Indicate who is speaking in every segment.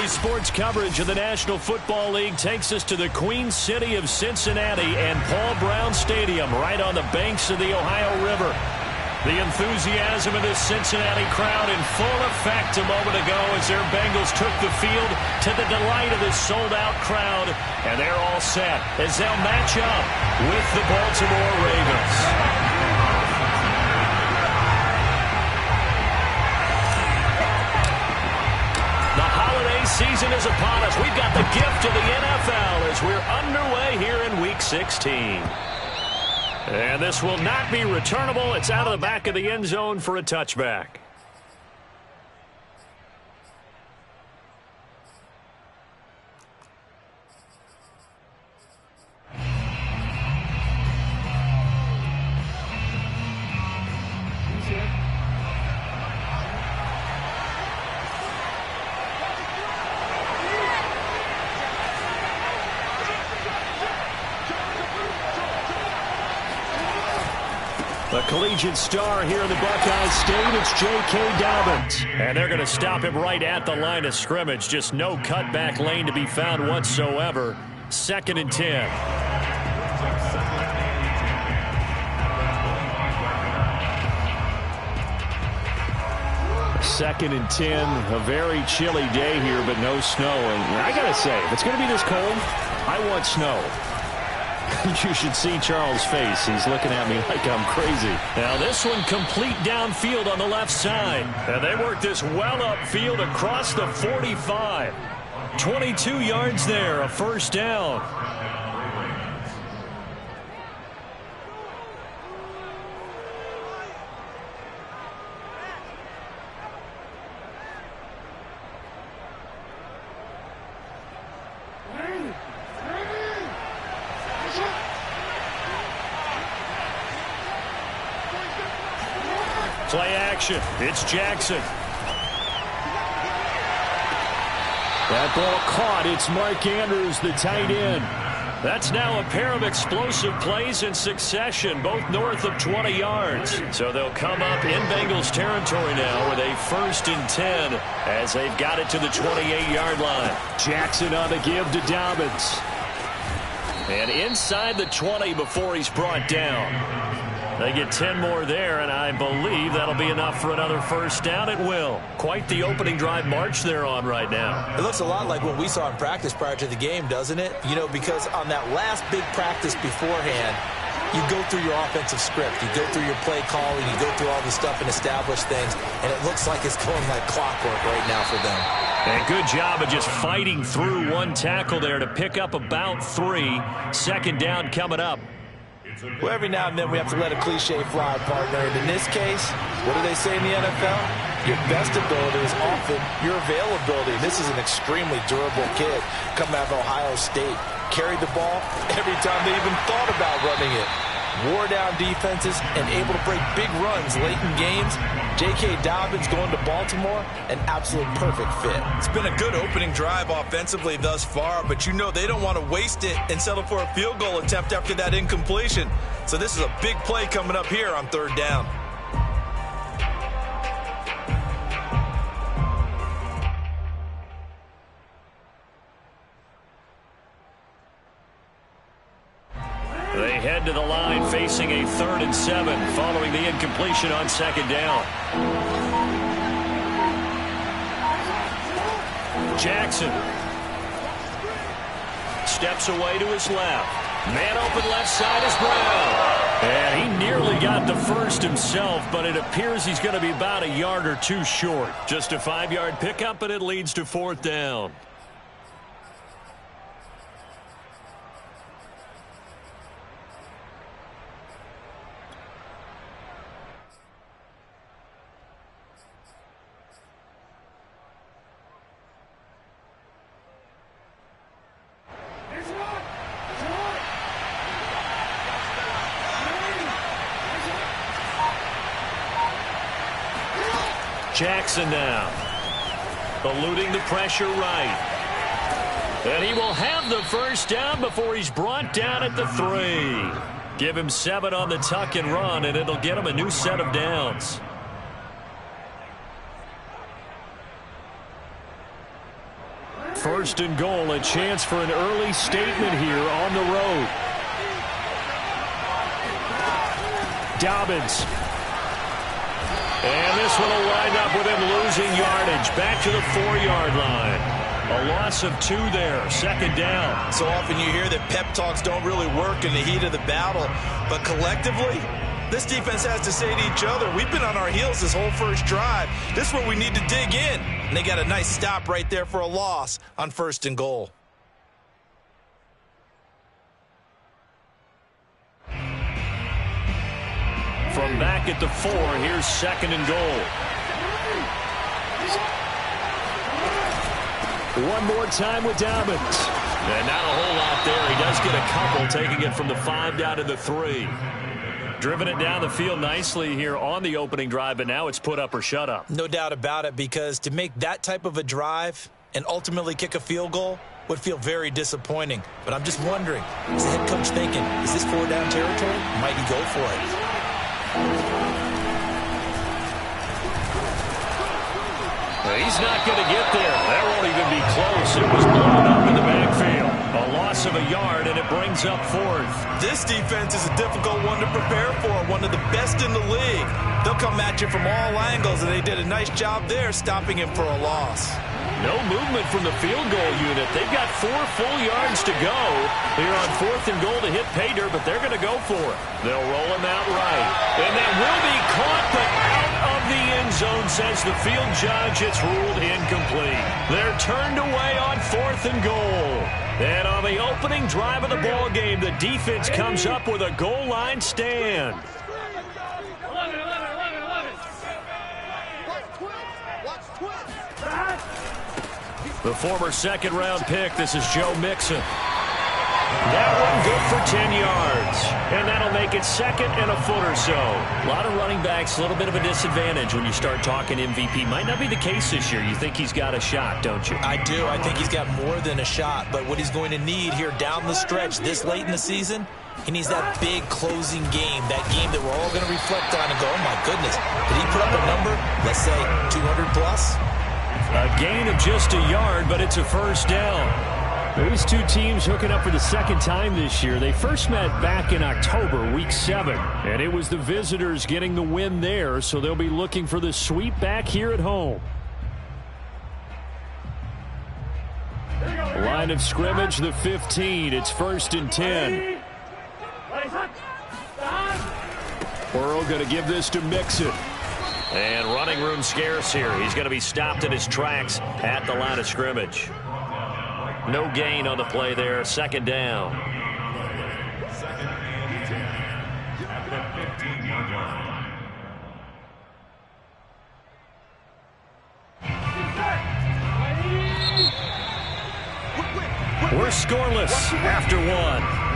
Speaker 1: Daily sports coverage of the National Football League takes us to the Queen City of Cincinnati and Paul Brown Stadium right on the banks of the Ohio River. The enthusiasm of this Cincinnati crowd in full effect a moment ago as their Bengals took the field to the delight of this sold-out crowd. And they're all set as they'll match up with the Baltimore Ravens. Season is upon us. We've got the gift of the NFL as we're underway here in Week 16. And this will not be returnable. It's out of the back of the end zone for a touchback. The collegiate star here in the Buckeye State, it's J.K. Dobbins. And they're going to stop him right at the line of scrimmage. Just no cutback lane to be found whatsoever. 2nd and 10. Second and 10, a very chilly day here, but no snow. And I got to say, if it's going to be this cold, I want snow. You should see Charles' face. He's looking at me like I'm crazy. Now this one complete downfield on the left side. And they work this well upfield across the 45. 22 yards there, a first down. Play action. It's Jackson. That ball caught. It's Mark Andrews, the tight end. That's now a pair of explosive plays in succession, both north of 20 yards. So they'll come up in Bengals territory now with a 1st and 10 as they've got it to the 28-yard line. Jackson on the give to Dobbins. And inside the 20 before he's brought down. They get 10 more there, and I believe that'll be enough for another first down. It will. Quite the opening drive march they're on right now.
Speaker 2: It looks a lot like what we saw in practice prior to the game, doesn't it? You know, because on that last big practice beforehand, you go through your offensive script. You go through your play calling. You go through all the stuff and establish things, and it looks like it's going like clockwork right now for them.
Speaker 1: And good job of just fighting through one tackle there to pick up about 3. 2nd down coming up.
Speaker 2: Well, every now and then we have to let a cliche fly, partner. And in this case, what do they say in the NFL? Your best ability is often your availability. This is an extremely durable kid coming out of Ohio State. Carried the ball every time they even thought about running it. Wore down defenses and able to break big runs late in games. J.K. Dobbins going to Baltimore, an absolute perfect fit.
Speaker 3: It's been a good opening drive offensively thus far, but you know they don't want to waste it and settle for a field goal attempt after that incompletion. So this is a big play coming up here on 3rd down.
Speaker 1: They head to the line facing a 3rd and 7 following the incompletion on 2nd down. Jackson steps away to his left. Man open left side is Brown. And he nearly got the first himself, but it appears he's going to be about a yard or 2 short. Just a 5-yard pickup, and it leads to 4th down. Jackson now, eluding the pressure right. And he will have the first down before he's brought down at the 3. Give him 7 on the tuck and run, and it'll get him a new set of downs. 1st and goal, a chance for an early statement here on the road. Dobbins. And this one will wind up with him losing yardage. Back to the 4-yard line. A loss of 2 there, 2nd down.
Speaker 3: So often you hear that pep talks don't really work in the heat of the battle. But collectively, this defense has to say to each other, we've been on our heels this whole first drive. This is where we need to dig in. And they got a nice stop right there for a loss on 1st and goal.
Speaker 1: From back at the 4, here's 2nd and goal. One more time with Dobbins. And not a whole lot there. He does get a couple, taking it from the 5 down to the 3. Driven it down the field nicely here on the opening drive, but now it's put up or shut up.
Speaker 2: No doubt about it, because to make that type of a drive and ultimately kick a field goal would feel very disappointing. But I'm just wondering, is the head coach thinking, is this 4-down territory? Might he go for it?
Speaker 1: He's not going to get there. That won't even be close. It was blown up in the backfield. A loss of a yard, and it brings up 4th.
Speaker 3: This defense is a difficult one to prepare for, one of the best in the league. They'll come at you from all angles, and they did a nice job there stopping him for a loss.
Speaker 1: No movement from the field goal unit. They've got 4 full yards to go here on 4th and goal to hit pay dirt, but they're going to go for it. They'll roll him out right. And that will be caught, but out of the end zone, says the field judge. It's ruled incomplete. They're turned away on 4th and goal. And on the opening drive of the ball game, the defense comes up with a goal line stand. The former 2nd-round pick, this is Joe Mixon. That one good for 10 yards. And that'll make it 2nd and a foot or so. A lot of running backs, a little bit of a disadvantage when you start talking MVP. Might not be the case this year. You think he's got a shot, don't you?
Speaker 2: I do. I think he's got more than a shot. But what he's going to need here down the stretch this late in the season, he needs that big closing game, that game that we're all going to reflect on and go, oh, my goodness, did he put up a number, let's say, 200 plus?
Speaker 1: A gain of just a yard, but it's a 1st down. These two teams hooking up for the 2nd time this year. They first met back in October, week 7, and it was the visitors getting the win there, so they'll be looking for the sweep back here at home. Line of scrimmage, the 15. It's 1st and 10. Burrow going to give this to Mixon. And running room scarce here. He's going to be stopped in his tracks at the line of scrimmage. No gain on the play there. 2nd down. We're scoreless after 1.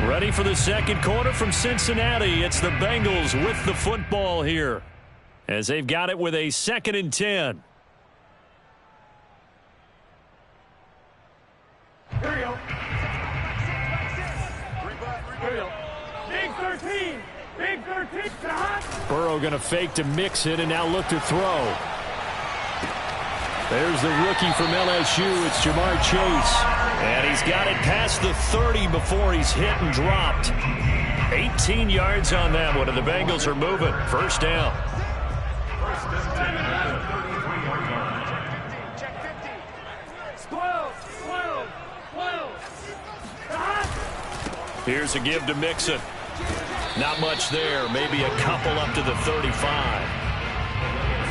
Speaker 1: Ready for the 2nd quarter from Cincinnati. It's the Bengals with the football here, as they've got it with a 2nd and 10.
Speaker 4: Here we go. Big 13. Big 13.
Speaker 1: Burrow going to fake to mix it and now look to throw. There's the rookie from LSU. It's Jamar Chase. And he's got it past the 30 before he's hit and dropped. 18 yards on that one, and the Bengals are moving. 1st down. Here's a give to Mixon. Not much there. Maybe a couple up to the 35.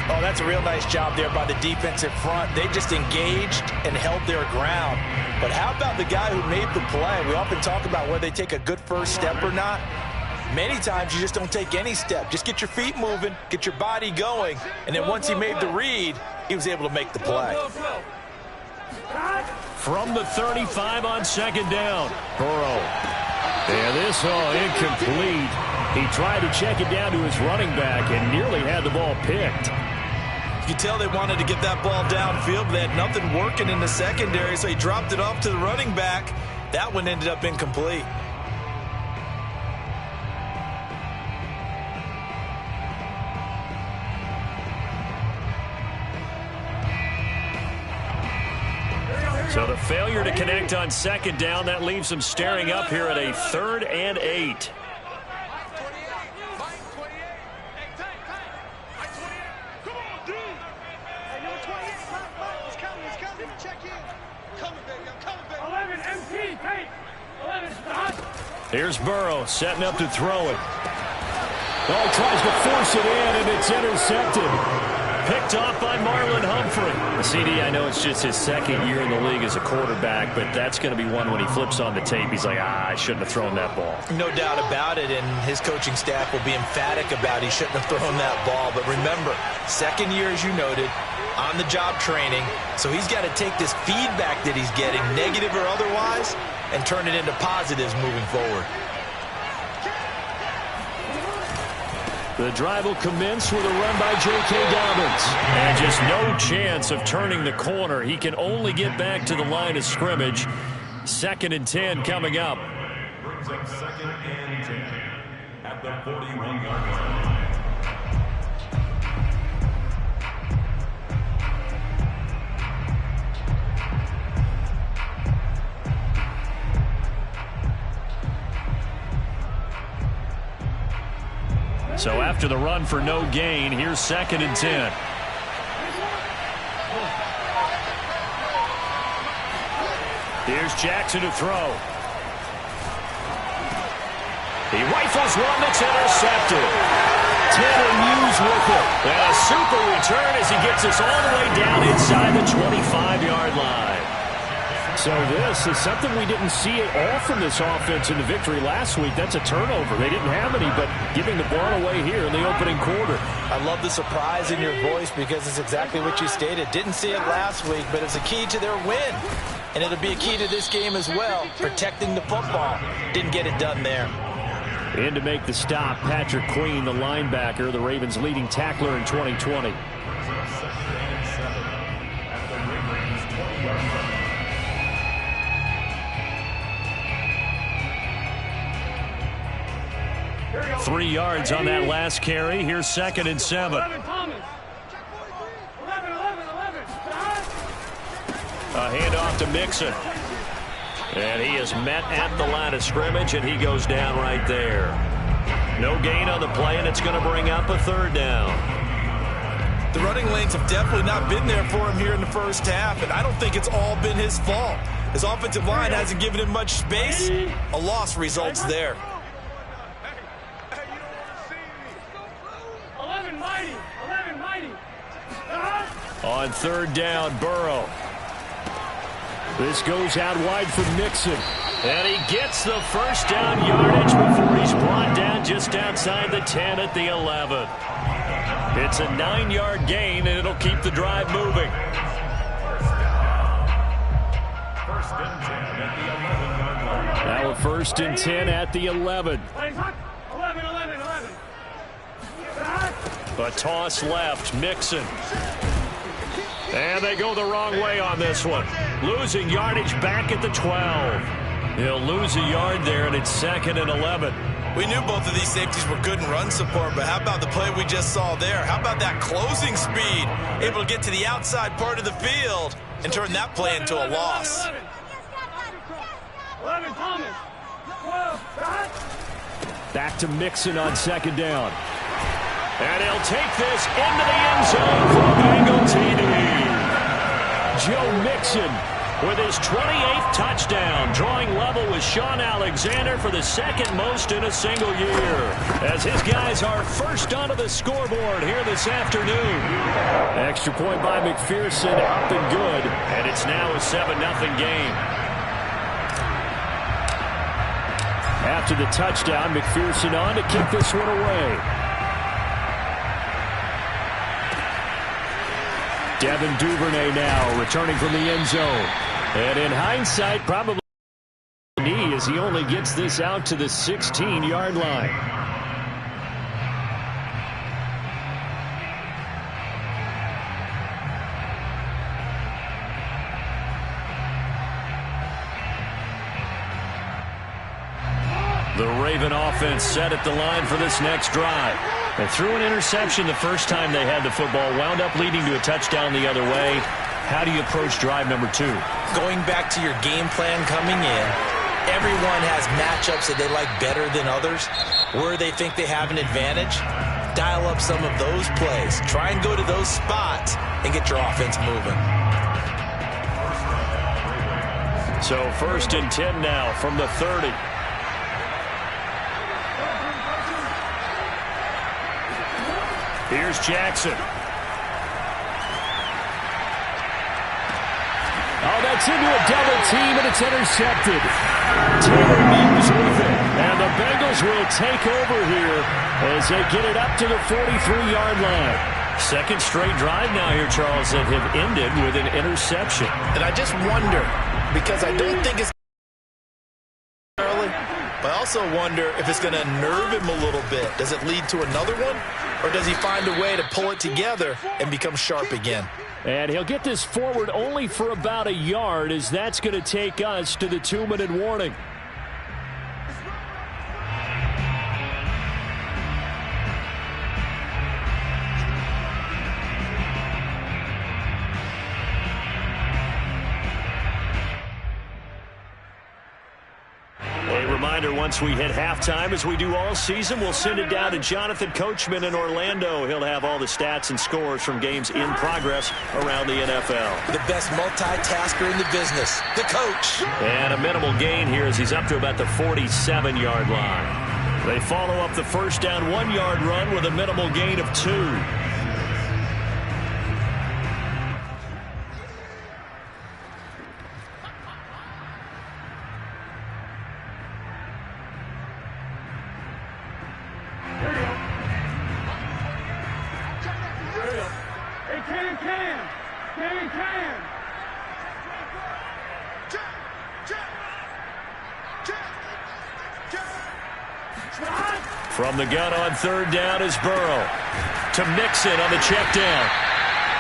Speaker 2: Oh, that's a real nice job there by the defensive front. They just engaged and held their ground. But how about the guy who made the play? We often talk about whether they take a good first step or not. Many times you just don't take any step. Just get your feet moving, get your body going, and then once he made the read, he was able to make the play.
Speaker 1: From the 35 on 2nd down, Burrow. And this incomplete. He tried to check it down to his running back and nearly had the ball picked.
Speaker 3: You can tell they wanted to get that ball downfield, but they had nothing working in the secondary, so he dropped it off to the running back. That one ended up incomplete.
Speaker 1: So the failure to connect on second down, that leaves them staring up here at a 3rd and 8. Here's Burrow setting up to throw it.
Speaker 5: Oh, tries to force it in, and it's intercepted.
Speaker 1: Picked off by Marlon Humphrey. CD, I know it's just his 2nd year in the league as a quarterback, but that's going to be one when he flips on the tape. He's like, I shouldn't have thrown that ball.
Speaker 2: No doubt about it, and his coaching staff will be emphatic about he shouldn't have thrown that ball. But remember, 2nd year, as you noted, on-the-job training. So he's got to take this feedback that he's getting, negative or otherwise, and turn it into positives moving forward.
Speaker 1: The drive will commence with a run by J.K. Dobbins. And just no chance of turning the corner. He can only get back to the line of scrimmage. 2nd and 10 coming up.
Speaker 6: Brings up 2nd and 10 at the 41-yard line.
Speaker 1: So after the run for no gain, here's 2nd and 10. Here's Jackson to throw. He rifles one that's intercepted. Tanner Muse with it. And a super return as he gets us all the way down inside the 25-yard line.
Speaker 5: So this is something we didn't see at all from this offense in the victory last week. That's a turnover. They didn't have any, but giving the ball away here in the opening quarter.
Speaker 2: I love the surprise in your voice because it's exactly what you stated. Didn't see it last week, but it's a key to their win. And it'll be a key to this game as well, protecting the football. Didn't get it done there.
Speaker 5: In to make the stop, Patrick Queen, the linebacker, the Ravens' leading tackler in 2020.
Speaker 1: Three yards on that last carry. Here's 2nd and 7.
Speaker 4: 11, Thomas. 11.
Speaker 1: A handoff to Mixon. And he is met at the line of scrimmage, and he goes down right there. No gain on the play, and it's going to bring up a 3rd down.
Speaker 3: The running lanes have definitely not been there for him here in the first half, and I don't think it's all been his fault. His offensive line hasn't given him much space. A loss results there.
Speaker 4: 11, mighty.
Speaker 1: On 3rd down, Burrow.
Speaker 5: This goes out wide for Mixon.
Speaker 1: And he gets the first down yardage before he's brought down just outside the 10 at the 11. It's a 9-yard gain, and it'll keep the drive moving.
Speaker 5: Now a 1st and 10 at the 11.
Speaker 4: 11.
Speaker 1: A toss left, Mixon. And they go the wrong way on this one. Losing yardage back at the 12. He'll lose a yard there, and it's 2nd and 11.
Speaker 3: We knew both of these safeties were good in run support, but how about the play we just saw there? How about that closing speed? Able to get to the outside part of the field and turn that play into a loss.
Speaker 4: 11, Thomas. 12,
Speaker 5: Back to Mixon on 2nd down.
Speaker 1: And he'll take this into the end zone for a Bengal TD. Joe Mixon with his 28th touchdown, drawing level with Sean Alexander for the 2nd most in a single year, as his guys are first onto the scoreboard here this afternoon.
Speaker 5: Extra point by McPherson, up and good.
Speaker 1: And it's now a 7-0 game.
Speaker 5: After the touchdown, McPherson on to kick this one away. Devin Duvernay now returning from the end zone. And in hindsight, probably knee as he only gets this out to the 16-yard line.
Speaker 1: The Raven offense set at the line for this next drive. They threw an interception the first time they had the football, wound up leading to a touchdown the other way. how do you approach drive number 2?
Speaker 2: Going back to your game plan coming in, everyone has matchups that they like better than others, where they think they have an advantage. Dial up some of those plays. Try and go to those spots and get your offense moving.
Speaker 1: So 1st and 10 now from the 30. Here's Jackson.
Speaker 5: Oh, that's into a double team, and it's intercepted. Taylor moves with it, and the Bengals will take over here as they get it up to the 43-yard line.
Speaker 1: Second straight drive now here, Charles, that have ended with an interception.
Speaker 2: And I just wonder, because I don't think it's early, but I also wonder if it's going to nerve him a little bit. Does it lead to another one, or does he find a way to pull it together and become sharp again?
Speaker 5: And he'll get this forward only for about a yard, as that's going to take us to the 2-minute warning.
Speaker 1: Once we hit halftime, as we do all season, we'll send it down to Jonathan Coachman in Orlando. He'll have all the stats and scores from games in progress around the NFL.
Speaker 2: The best multitasker in the business, the coach.
Speaker 1: And a minimal gain here as he's up to about the 47-yard line. They follow up the first down 1-yard run with a minimal gain of 2. From the gun on 3rd down is Burrow. To Mixon on the check down.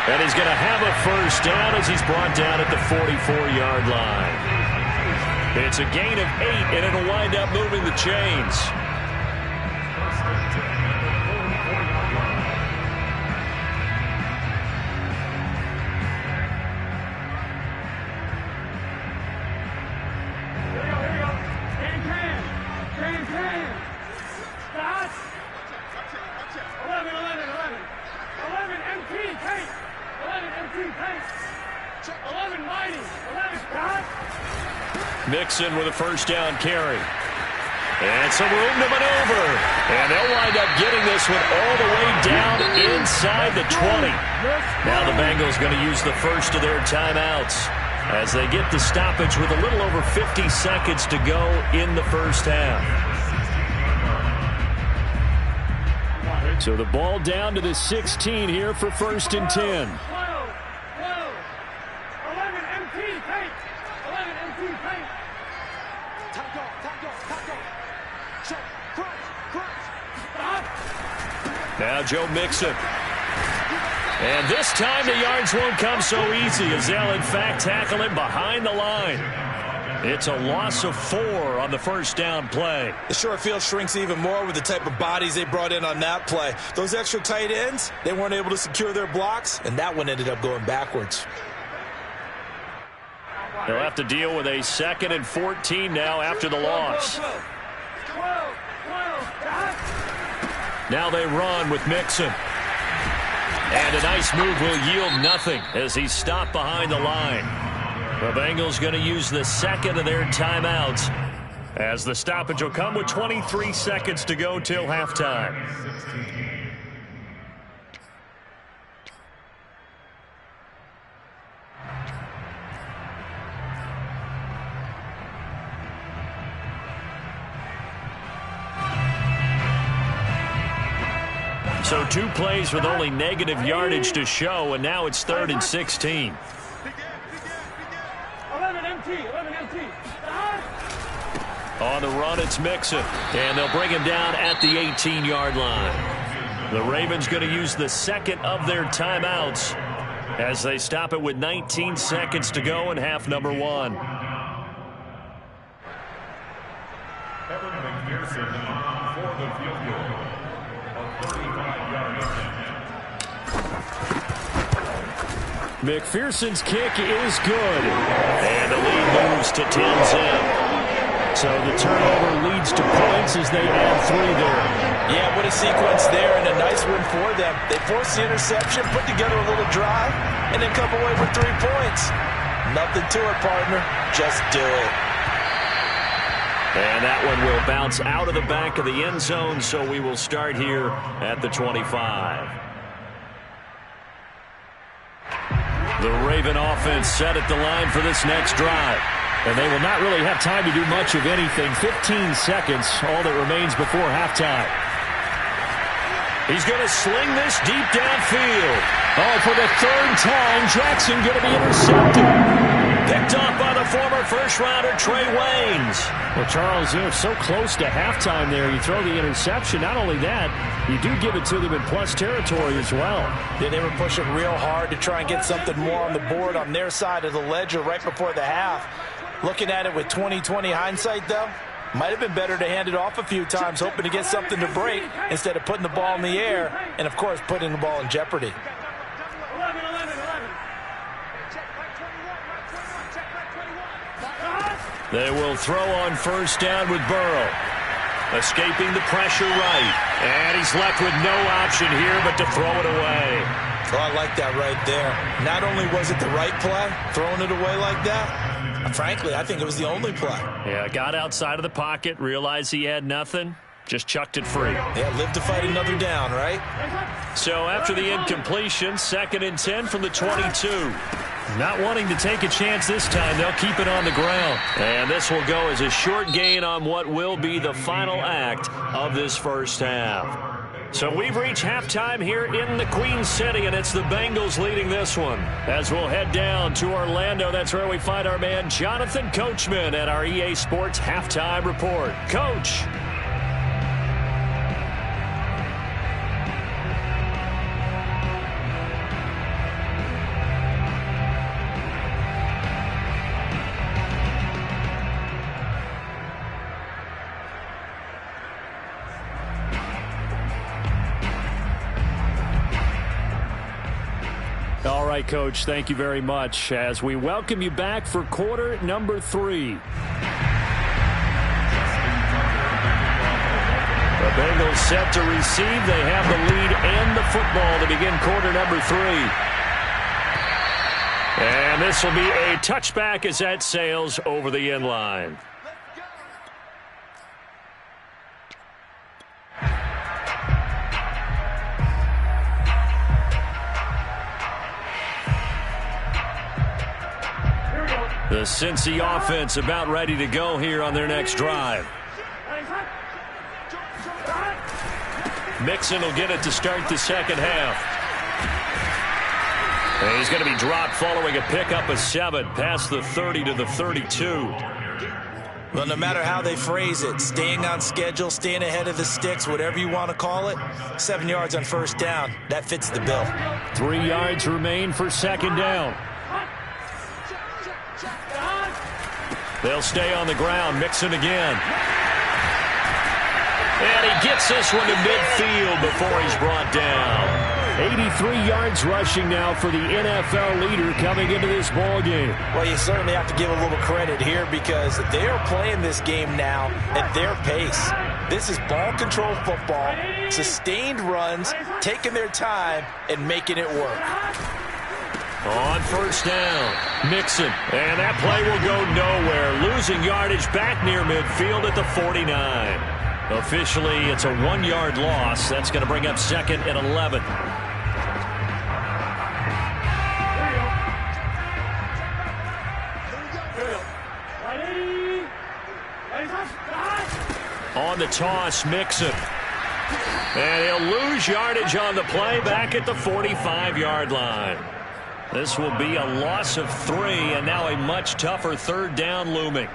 Speaker 1: And he's going to have a first down as he's brought down at the 44-yard line. It's a gain of 8, and it'll wind up moving the chains. Mixon with a first down carry. And some room to maneuver. And they'll wind up getting this one all the way down inside the 20. Now the Bengals going to use the first of their timeouts as they get the stoppage with a little over 50 seconds to go in the first half.
Speaker 5: So the ball down to the 16 here for 1st and 10. Now Joe Mixon. And this time the yards won't come so easy as they'll in fact tackle him behind the line. It's a loss of 4 on the first down play.
Speaker 2: The short field shrinks even more with the type of bodies they brought in on that play. Those extra tight ends, they weren't able to secure their blocks, and that one ended up going backwards.
Speaker 1: They'll have to deal with a 2nd and 14 now after the loss. Now they run with Mixon. And a nice move will yield nothing as he's stopped behind the line. The Bengals going to use the 2nd of their timeouts as the stoppage will come with 23 seconds to go till halftime. So 2 plays with only negative yardage to show, and now it's 3rd and 16.
Speaker 4: 11 MT.
Speaker 1: On the run, it's Mixon, and they'll bring him down at the 18-yard line. The Ravens going to use the 2nd of their timeouts as they stop it with 19 seconds to go in half number 1.
Speaker 6: Evan McPherson for the field goal. A 35-yard attempt.
Speaker 1: McPherson's kick is good. And the lead moves to 10 zip. So the turnover leads to points as they add 3 there.
Speaker 2: Yeah, what a sequence there, and a nice win for them. They forced the interception, put together a little drive, and then come away with 3 points. Nothing to it, partner. Just do it.
Speaker 1: And that one will bounce out of the back of the end zone, so we will start here at the 25. The Raven offense set at the line for this next drive. And they will not really have time to do much of anything. 15 seconds, all that remains before halftime. He's going to sling this deep downfield. Oh, for the 3rd time, Jackson going to be intercepted. Picked off by the former first-rounder Trey Waynes.
Speaker 5: Well, Charles, you're so close to halftime there. You throw the interception. Not only that, you do give it to them in plus territory as well.
Speaker 2: Yeah, they were pushing real hard to try and get something more on the board on their side of the ledger right before the half. Looking at it with 20/20 hindsight, though, might have been better to hand it off a few times, hoping to get something to break instead of putting the ball in the air and, of course, putting the ball in jeopardy.
Speaker 4: 11.
Speaker 1: They will throw on first down with Burrow. Escaping the pressure right. And he's left with no option here but to throw it away.
Speaker 2: Oh, I like that right there. Not only was it the right play, throwing it away like that, frankly, I think it was the only play.
Speaker 1: Yeah, got outside of the pocket, realized he had nothing, just chucked it free.
Speaker 2: Yeah, live to fight another down, right?
Speaker 1: So after the incompletion, 2nd and 10 from the 22. Not wanting to take a chance this time, they'll keep it on the ground. And this will go as a short gain on what will be the final act of this first half. So we've reached halftime here in the Queen City, and it's the Bengals leading this one. As we'll head down to Orlando, that's where we find our man Jonathan Coachman at our EA Sports Halftime Report. Coach.
Speaker 5: All right, Coach, thank you very much as we welcome you back for quarter number 3.
Speaker 1: The Bengals set to receive. They have the lead and the football to begin quarter number 3. And this will be a touchback as that sails over the end line. The Cincy offense about ready to go here on their next drive. Mixon will get it to start the second half. And he's going to be dropped following a pickup of 7 past the 30 to the 32.
Speaker 2: Well, no matter how they phrase it, staying on schedule, staying ahead of the sticks, whatever you want to call it, 7 yards on first down, that fits the bill.
Speaker 5: 3 yards remain for second down.
Speaker 1: They'll stay on the ground. Mixon again. And he gets this one to midfield before he's brought down.
Speaker 5: 83 yards rushing now for the NFL leader coming into this ball game.
Speaker 2: Well, you certainly have to give a little credit here because they are playing this game now at their pace. This is ball control football, sustained runs, taking their time, and making it work.
Speaker 1: On first down, Mixon. And that play will go nowhere. Losing yardage back near midfield at the 49. Officially, it's a 1-yard loss. That's going to bring up 2nd and 11. On the toss, Mixon. And he'll lose yardage on the play back at the 45-yard line. This will be a loss of 3, and now a much tougher 3rd down looming.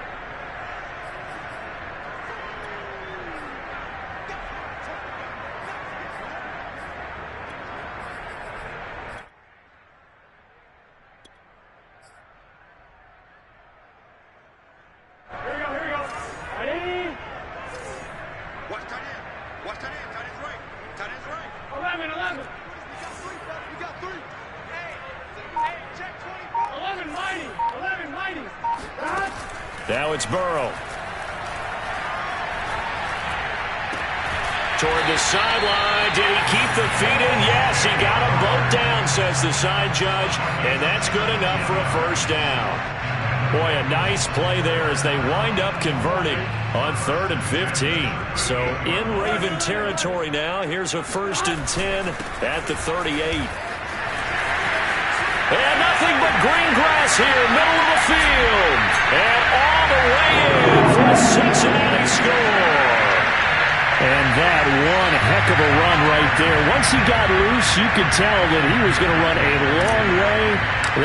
Speaker 4: Here we go. Ready?
Speaker 7: Watch tight end. Watch tight end. Tight end's right.
Speaker 4: 11.
Speaker 7: We got 3.
Speaker 1: Now it's Burrow. Toward the sideline. Did he keep the feet in? Yes, he got them both down, says the side judge. And that's good enough for a first down. Boy, a nice play there as they wind up converting on 3rd and 15. So in Raven territory now. Here's a 1st and 10 at the 38. And nothing but green grass here, middle of the field. And all the way in for a Cincinnati score.
Speaker 5: And that one heck of a run right there. Once he got loose, you could tell that he was going to run a long way.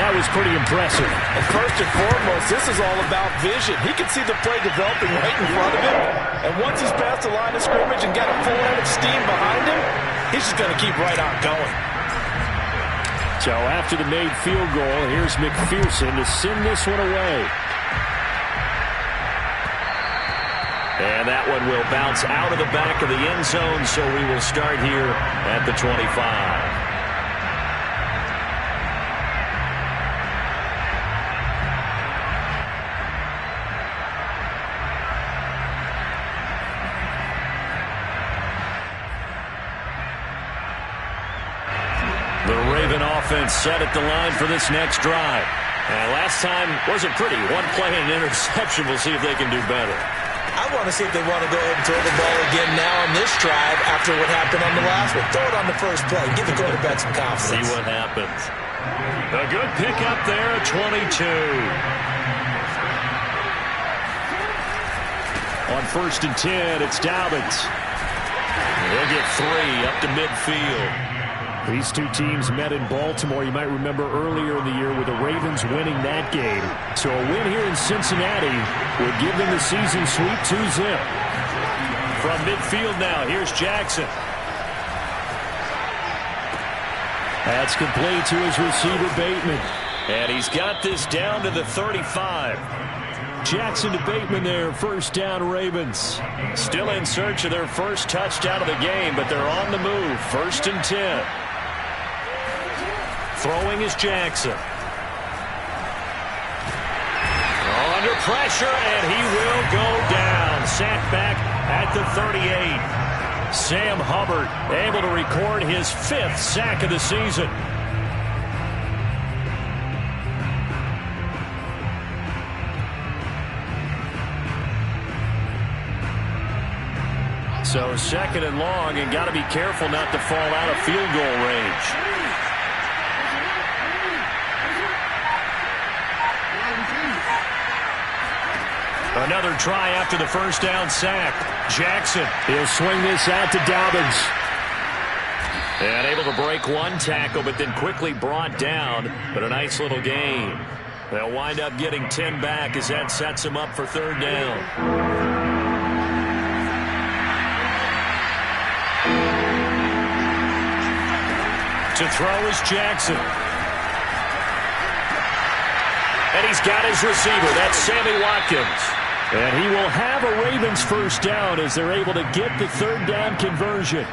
Speaker 5: That was pretty impressive.
Speaker 2: And first and foremost, this is all about vision. He can see the play developing right in front of him. And once he's past the line of scrimmage and got a full head of steam behind him, he's just going to keep right on going.
Speaker 5: So after the made field goal, here's McPherson to send this one away.
Speaker 1: And that one will bounce out of the back of the end zone, so we will start here at the 25. The Raven offense set at the line for this next drive. And last time wasn't pretty. One play and an interception. We'll see if they can do better.
Speaker 2: I want to see if they want to go ahead and throw the ball again now on this drive after what happened on the last one. Throw it on the first play. Give the quarterback some confidence.
Speaker 1: See what happens. A good pickup there at 22.
Speaker 5: On 1st and 10, it's Dobbins.
Speaker 1: They'll get 3 up to midfield.
Speaker 5: These two teams met in Baltimore, you might remember earlier in the year, with the Ravens winning that game. So a win here in Cincinnati would give them the season sweep 2-zip.
Speaker 1: From midfield now, here's Jackson.
Speaker 5: That's complete to his receiver, Bateman.
Speaker 1: And he's got this down to the 35.
Speaker 5: Jackson to Bateman there, first down Ravens.
Speaker 1: Still in search of their first touchdown of the game, but they're on the move. 1st and 10. Throwing is Jackson. Under pressure, and he will go down. Sacked back at the 38. Sam Hubbard able to record his 5th sack of the season. So 2nd and long, and got to be careful not to fall out of field goal range. Another try after the first down sack. Jackson,
Speaker 5: he'll swing this out to Dobbins.
Speaker 1: And able to break one tackle, but then quickly brought down. But a nice little gain. They'll wind up getting 10 back as that sets them up for 3rd down. To throw is Jackson. And he's got his receiver. That's Sammy Watkins.
Speaker 5: And he will have a Ravens first down as they're able to get the 3rd down conversion.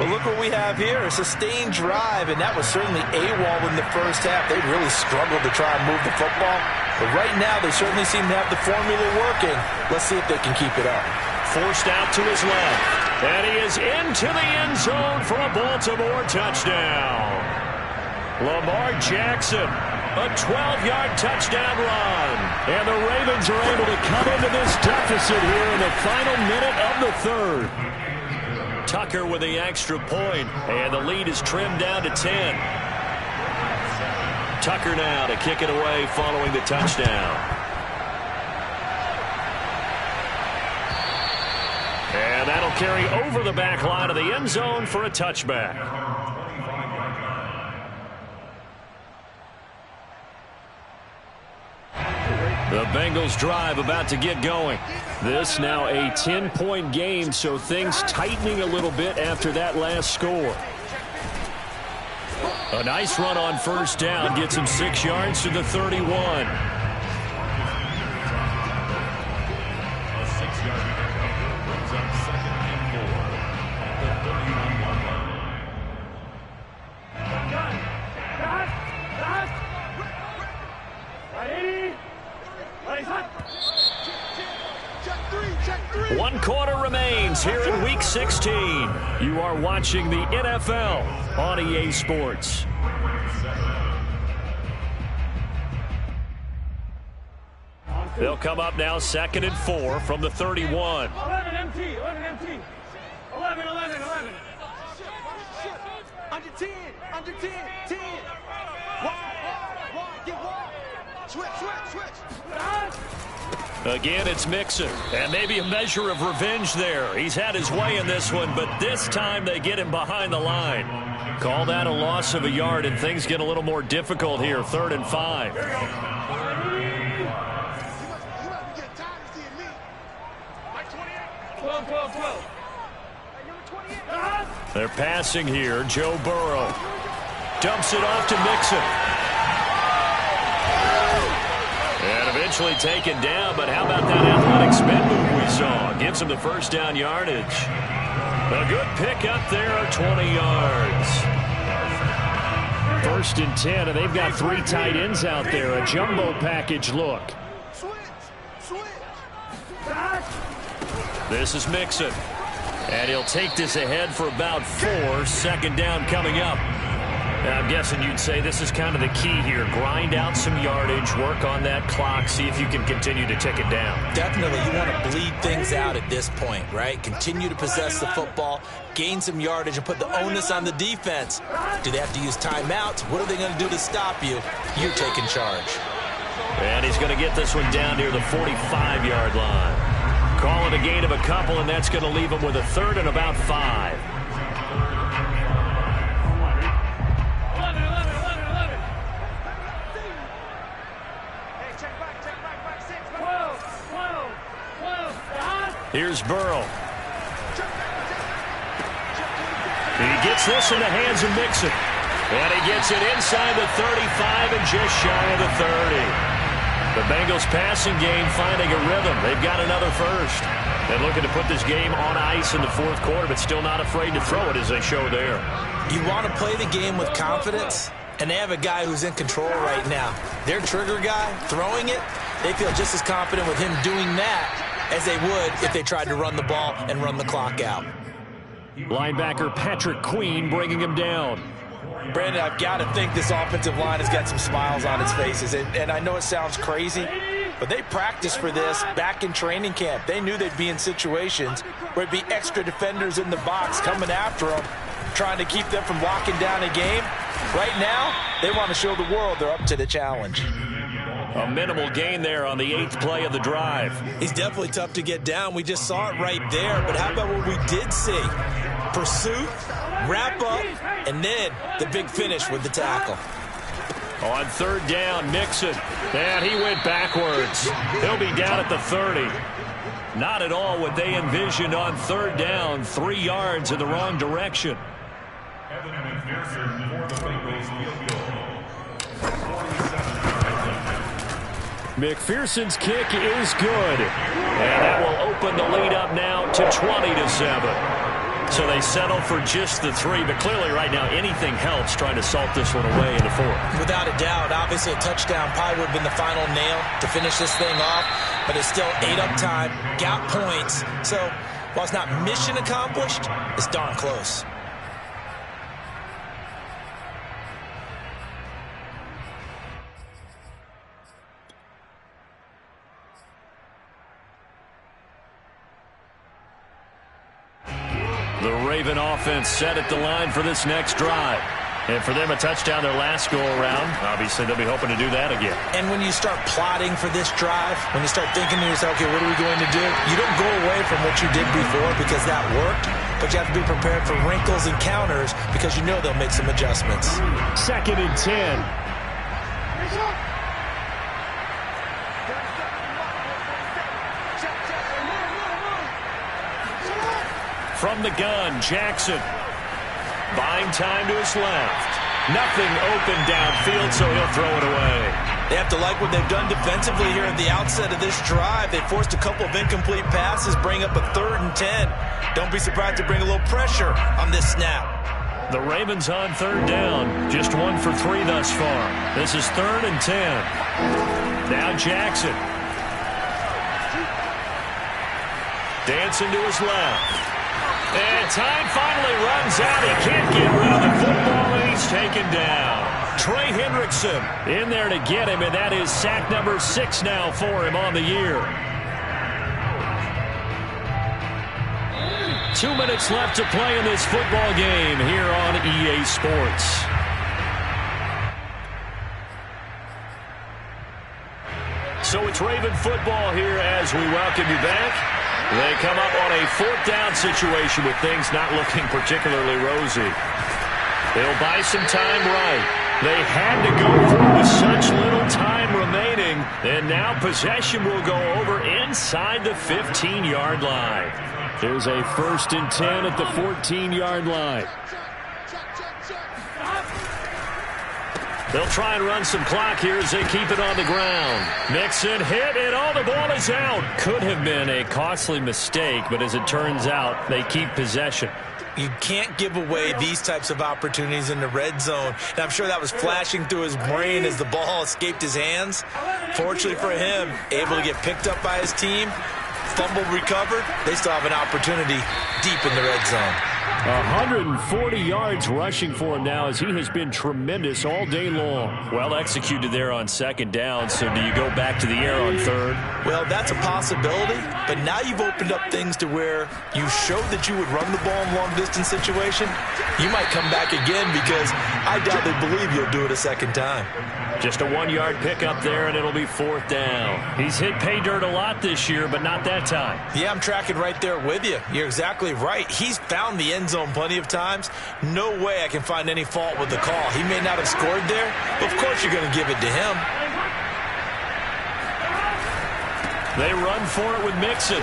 Speaker 2: But look what we have here, a sustained drive, and that was certainly AWOL in the first half. They really struggled to try and move the football. But right now, they certainly seem to have the formula working. Let's see if they can keep it up.
Speaker 1: Forced out to his left. And he is into the end zone for a Baltimore touchdown. Lamar Jackson. A 12-yard touchdown run. And the Ravens are able to come into this deficit here in the final minute of the 3rd. Tucker with the extra point, and the lead is trimmed down to 10. Tucker now to kick it away following the touchdown. And that'll carry over the back line of the end zone for a touchback. The Bengals drive about to get going. This now a 10-point game, so things tightening a little bit after that last score. A nice run on first down gets him 6 yards to the 31.
Speaker 6: A 6-yard pickup brings up 2nd and 4 at the 31-yard line.
Speaker 1: begins here in Week 16. You are watching the NFL on EA Sports. They'll come up now 2nd and 4 from the 31.
Speaker 4: 11 MT, 11 MT. 11.
Speaker 7: Under 10, 10. Wide, get wide. Switch.
Speaker 1: Again, it's Mixon. And maybe a measure of revenge there. He's had his way in this one, but this time they get him behind the line. Call that a loss of a yard, and things get a little more difficult here. 3rd and 5.
Speaker 7: You might be getting tired of seeing me. Like 28.
Speaker 4: 12.
Speaker 7: Hey, number 28.
Speaker 1: They're passing here. Joe Burrow dumps it off to Mixon. And eventually taken down, but how about that athletic spin move we saw? Gives him the first down yardage. A good pickup there, 20 yards. 1st and 10, and they've got 3 tight ends out there. A jumbo package look.
Speaker 7: Switch.
Speaker 1: This is Mixon. And he'll take this ahead for about 4. 2nd down coming up. Now, I'm guessing you'd say this is kind of the key here. Grind out some yardage, work on that clock, see if you can continue to tick it down.
Speaker 2: Definitely, you want to bleed things out at this point, right? Continue to possess the football, gain some yardage, and put the onus on the defense. Do they have to use timeouts? What are they going to do to stop you? You're taking charge.
Speaker 1: And he's going to get this one down near the 45-yard line. Call it a gain of a couple, and that's going to leave him with a 3rd and about 5.
Speaker 4: 11.
Speaker 7: Hey, check back 6.
Speaker 4: 12.
Speaker 1: Here's Burrow. He gets this in the hands of Mixon. And he gets it inside the 35 and just shy of the 30. The Bengals passing game finding a rhythm. They've got another first. They're looking to put this game on ice in the 4th quarter, but still not afraid to throw it as they show there.
Speaker 2: You want to play the game with confidence, and they have a guy who's in control right now. Their trigger guy, throwing it, they feel just as confident with him doing that as they would if they tried to run the ball and run the clock out.
Speaker 1: Linebacker Patrick Queen bringing him down.
Speaker 2: Brandon, I've got to think this offensive line has got some smiles on its faces. And I know it sounds crazy, but they practiced for this back in training camp. They knew they'd be in situations where it'd be extra defenders in the box coming after them, trying to keep them from locking down a game. Right now, they want to show the world they're up to the challenge.
Speaker 1: A minimal gain there on the 8th play of the drive.
Speaker 2: He's definitely tough to get down. We just saw it right there. But how about what we did see? Pursuit, wrap up, and then the big finish with the tackle.
Speaker 1: On 3rd down, Mixon. And he went backwards. He'll be down at the 30. Not at all what they envisioned on 3rd down. 3 yards in the wrong direction.
Speaker 6: Evan McPherson for the Bengals field goal.
Speaker 1: McPherson's kick is good. And that will open the lead up now to 20-7. So they settle for just the 3, but clearly right now anything helps trying to salt this one away in the 4th.
Speaker 2: Without a doubt, obviously a touchdown probably would have been the final nail to finish this thing off, but it's still 8 up time, got points. So while it's not mission accomplished, it's darn close.
Speaker 1: The Raven offense set at the line for this next drive. And for them, a touchdown their last go-around. Obviously, they'll be hoping to do that again.
Speaker 2: And when you start plotting for this drive, when you start thinking to yourself, okay, what are we going to do? You don't go away from what you did before because that worked, but you have to be prepared for wrinkles and counters because you know they'll make some adjustments.
Speaker 1: 2nd and 10. From the gun, Jackson. Buying time to his left. Nothing open downfield, so he'll throw it away.
Speaker 2: They have to like what they've done defensively here at the outset of this drive. They forced a couple of incomplete passes, bring up a 3rd and 10. Don't be surprised to bring a little pressure on this snap.
Speaker 1: The Ravens on 3rd down. Just 1 for 3 thus far. This is 3rd and 10. Now Jackson. Dancing to his left. And time finally runs out. He can't get rid of the football, and he's taken down. Trey Hendrickson in there to get him, and that is sack number 6 now for him on the year. 2 minutes left to play in this football game here on EA Sports. So it's Raven football here as we welcome you back. They come up on a 4th down situation with things not looking particularly rosy. They'll buy some time right. They had to go through with such little time remaining, and now possession will go over inside the 15-yard line. There's a 1st and 10 at the 14-yard line. They'll try and run some clock here as they keep it on the ground. Mixon hit, and the ball is out. Could have been a costly mistake, but as it turns out, they keep possession.
Speaker 2: You can't give away these types of opportunities in the red zone. And I'm sure that was flashing through his brain as the ball escaped his hands. Fortunately for him, able to get picked up by his team, fumble recovered. They still have an opportunity deep in the red zone.
Speaker 1: 140 yards rushing for him now as he has been tremendous all day long. Well executed there on 2nd down, so do you go back to the air on 3rd?
Speaker 2: Well, that's a possibility, but now you've opened up things to where you showed that you would run the ball in long-distance situation. You might come back again because I doubt they believe you'll do it a 2nd time.
Speaker 1: Just a 1-yard pickup there, and it'll be 4th down. He's hit pay dirt a lot this year, but not that time.
Speaker 2: Yeah, I'm tracking right there with you. You're exactly right. He's found the end zone plenty of times. No way I can find any fault with the call. He may not have scored there, but of course you're going to give it to him.
Speaker 1: They run for it with Mixon.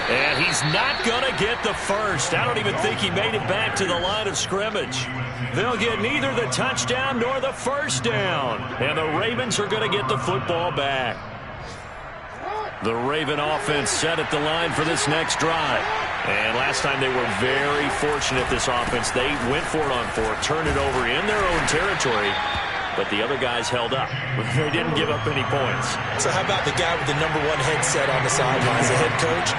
Speaker 1: And he's not going to get the first. I don't even think he made it back to the line of scrimmage. They'll get neither the touchdown nor the 1st down. And the Ravens are going to get the football back. The Raven offense set at the line for this next drive. And last time they were very fortunate, this offense. They went for it on 4th, turned it over in their own territory. But the other guys held up. They didn't give up any points.
Speaker 2: So how about the guy with the #1 headset on the sidelines, the head coach?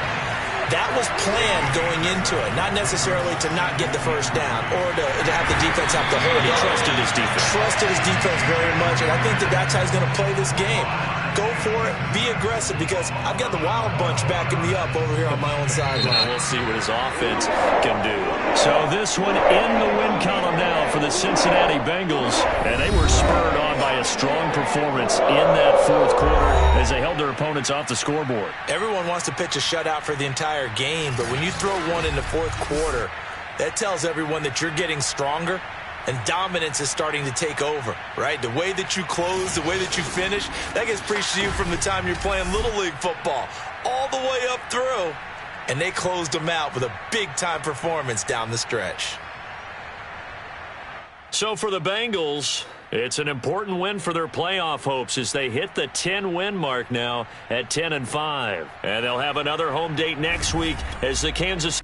Speaker 2: That was planned going into it, not necessarily to not get the 1st down or to have the defense have to hold it.
Speaker 1: He trusted his defense.
Speaker 2: Trusted his defense very much, and I think that that's how he's going to play this game. Go for it, be aggressive, because I've got the Wild Bunch backing me up over here on my own sideline.
Speaker 1: We'll see what his offense can do. So this one in the win column now for the Cincinnati Bengals, and they were spurred on by a strong performance in that 4th quarter as they held their opponents off the scoreboard.
Speaker 2: Everyone wants to pitch a shutout for the entire game, but when you throw one in the 4th quarter, that tells everyone that you're getting stronger. And dominance is starting to take over, right? The way that you close, the way that you finish, that gets preached to you from the time you're playing Little League football all the way up through. And they closed them out with a big-time performance down the stretch.
Speaker 1: So for the Bengals, it's an important win for their playoff hopes as they hit the 10-win mark now at 10-5. And they'll have another home date next week as the Kansas